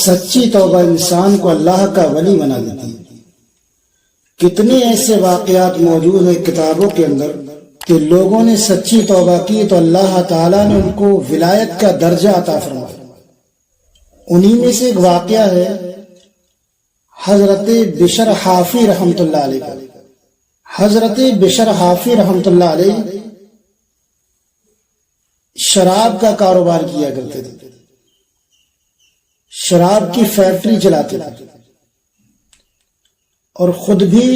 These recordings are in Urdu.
سچی توبہ انسان کو اللہ کا ولی بنا دیتی ہے۔ کتنے ایسے واقعات موجود ہیں کتابوں کے اندر کہ لوگوں نے سچی توبہ کی تو اللہ تعالیٰ نے ان کو ولایت کا درجہ عطا فرمایا۔ انہی میں سے ایک واقعہ ہے حضرت بشر حافی رحمۃ اللہ علیہ کا۔ حضرت بشر حافی رحمۃ اللہ علیہ شراب کا کاروبار کیا کرتے تھے، شراب کی فیکٹری چلاتے تھے اور خود بھی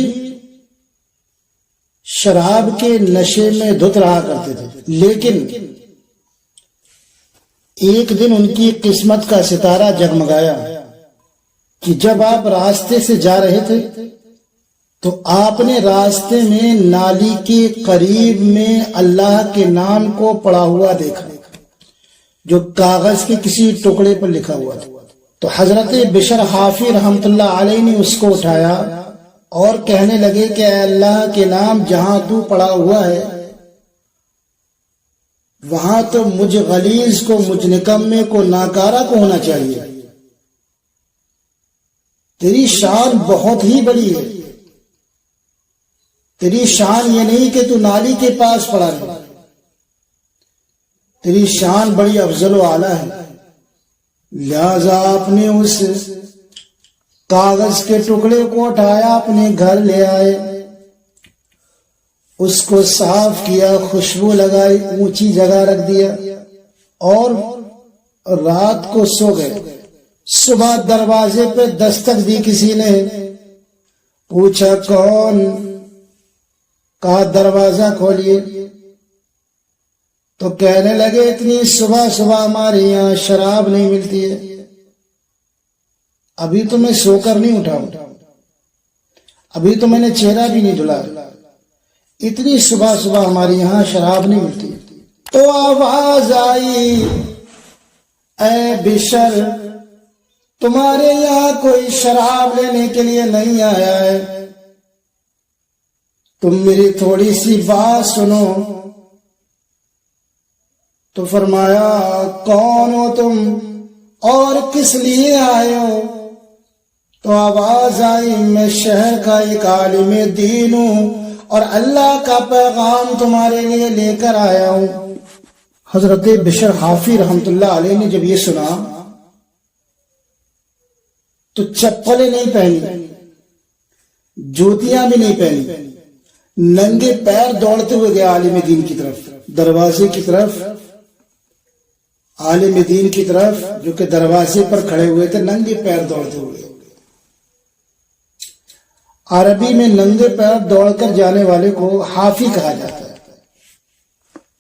شراب کے نشے میں دھت رہا کرتے تھے۔ لیکن ایک دن ان کی قسمت کا ستارہ جگمگایا کہ جب آپ راستے سے جا رہے تھے تو آپ نے راستے میں نالی کے قریب میں اللہ کے نام کو پڑا ہوا دیکھا جو کاغذ کے کسی ٹکڑے پر لکھا ہوا تھا۔ تو حضرت بشر حافی رحمۃ اللہ علیہ نے اس کو اٹھایا اور کہنے لگے کہ اے اللہ کے نام، جہاں تو پڑا ہوا ہے وہاں تو مجھ غلیظ کو، مجھ نکمے کو، ناکارہ کو ہونا چاہیے۔ تیری شان بہت ہی بڑی ہے، تیری شان یہ نہیں کہ تو نالی کے پاس پڑا ہے، تیری شان بڑی افضل و اعلیٰ ہے۔ لہذا آپ نے اس کاغذ کے ٹکڑے کو اٹھایا، اپنے گھر لے آئے، اس کو صاف کیا، خوشبو لگائی، اونچی جگہ رکھ دیا اور رات کو سو گئے۔ صبح دروازے پہ دستک دی کسی نے، پوچھا کون؟ کہا دروازہ کھولیے۔ تو کہنے لگے اتنی صبح صبح ہمارے یہاں شراب نہیں ملتی ہے، ابھی تو میں سو کر نہیں اٹھا ہوں، ابھی تو میں نے چہرہ بھی نہیں دھلا، اتنی صبح صبح ہمارے یہاں شراب نہیں ملتی۔ تو آواز آئی، اے بشر، تمہارے یہاں کوئی شراب لینے کے لیے نہیں آیا ہے، تم میری تھوڑی سی بات سنو۔ تو فرمایا کون ہو تم اور کس لیے آئے ہو؟ تو آواز آئی میں شہر کا ایک عالم دین ہوں اور اللہ کا پیغام تمہارے لیے لے کر آیا ہوں۔ حضرت بشر حافی رحمۃ اللہ علیہ نے جب یہ سنا تو چپلیں نہیں پہنی، جوتیاں بھی نہیں پہنی، ننگے پیر دوڑتے ہوئے گئے عالم دین کی طرف، دروازے کی طرف، عالم دین کی طرف جو کہ دروازے پر کھڑے ہوئے تھے، ننگے پیر دوڑتے ہوئے۔ عربی میں ننگے پیر دوڑ کر جانے والے کو حافی کہا جاتا ہے،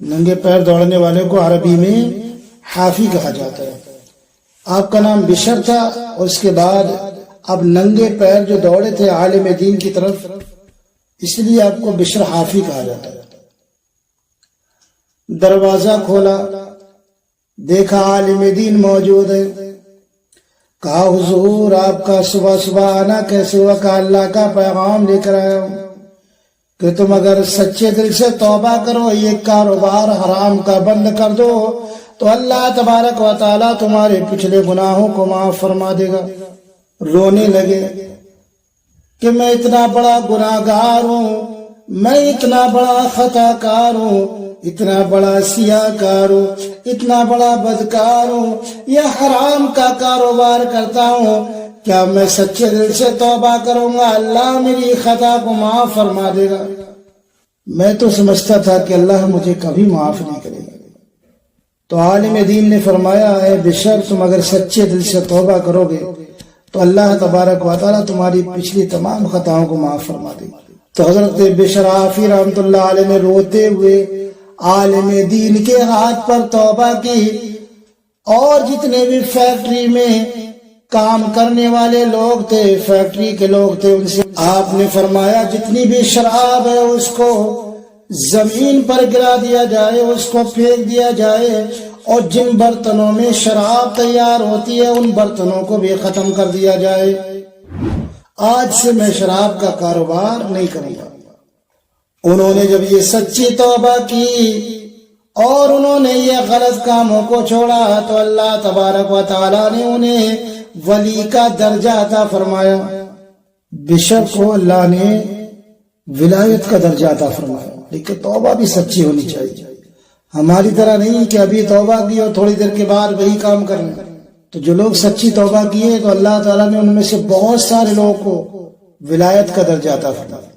ننگے پیر دوڑنے والے کو عربی میں حافی کہا جاتا ہے۔ آپ کا نام بشر تھا اور اس کے بعد اب ننگے پیر جو دوڑے تھے عالم دین کی طرف، اس لیے آپ کو بشر حافی کہا جاتا ہے۔ دروازہ کھولا، دیکھا عالم دین موجود ہے، کہا حضور آپ کا صبح صبح آنا کیسے ہوا؟ کہا اللہ کا پیغام لے کر آیا ہوں کہ تم اگر سچے دل سے توبہ کرو، یہ کاروبار حرام کا بند کر دو تو اللہ تبارک و تعالیٰ تمہارے پچھلے گناہوں کو معاف فرما دے گا۔ رونے لگے کہ میں اتنا بڑا گناہ گار ہوں، میں اتنا بڑا خطا کار ہوں، اتنا بڑا سیاہ کار ہوں، اتنا بڑا بدکار ہوں، یہ حرام کا کاروبار کرتا ہوں، کیا میں سچے دل سے توبہ کروں گا اللہ میری خطا کو معاف فرما دے گا؟ میں تو سمجھتا تھا کہ اللہ مجھے کبھی معاف نہیں کرے گا۔ تو عالم دین نے فرمایا اے بشر، تم اگر سچے دل سے توبہ کرو گے تو اللہ تبارک و تعالیٰ تمہاری پچھلی تمام خطاؤں کو معاف فرما دے گا۔ تو حضرت بشر حافی رحمۃ اللہ علیہ نے روتے ہوئے عالم دین کے ہاتھ پر توبہ کی، اور جتنے بھی فیکٹری میں کام کرنے والے لوگ تھے، فیکٹری کے لوگ تھے، ان سے آپ نے فرمایا جتنی بھی شراب ہے اس کو زمین پر گرا دیا جائے، اس کو پھینک دیا جائے، اور جن برتنوں میں شراب تیار ہوتی ہے ان برتنوں کو بھی ختم کر دیا جائے۔ آج سے میں شراب کا کاروبار نہیں کروں گا۔ انہوں نے جب یہ سچی توبہ کی اور انہوں نے یہ غلط کاموں کو چھوڑا تو اللہ تبارک و تعالیٰ نے انہیں ولی کا درجہ عطا فرمایا، بشر کو اللہ نے ولایت کا درجہ عطا فرمایا۔ لیکن توبہ بھی سچی ہونی چاہیے، ہماری طرح نہیں کہ ابھی توبہ کی اور تھوڑی دیر کے بعد وہی کام کرنا۔ تو جو لوگ سچی توبہ کیے تو اللہ تعالیٰ نے ان میں سے بہت سارے لوگوں کو ولایت کا درجہ عطا فرمایا۔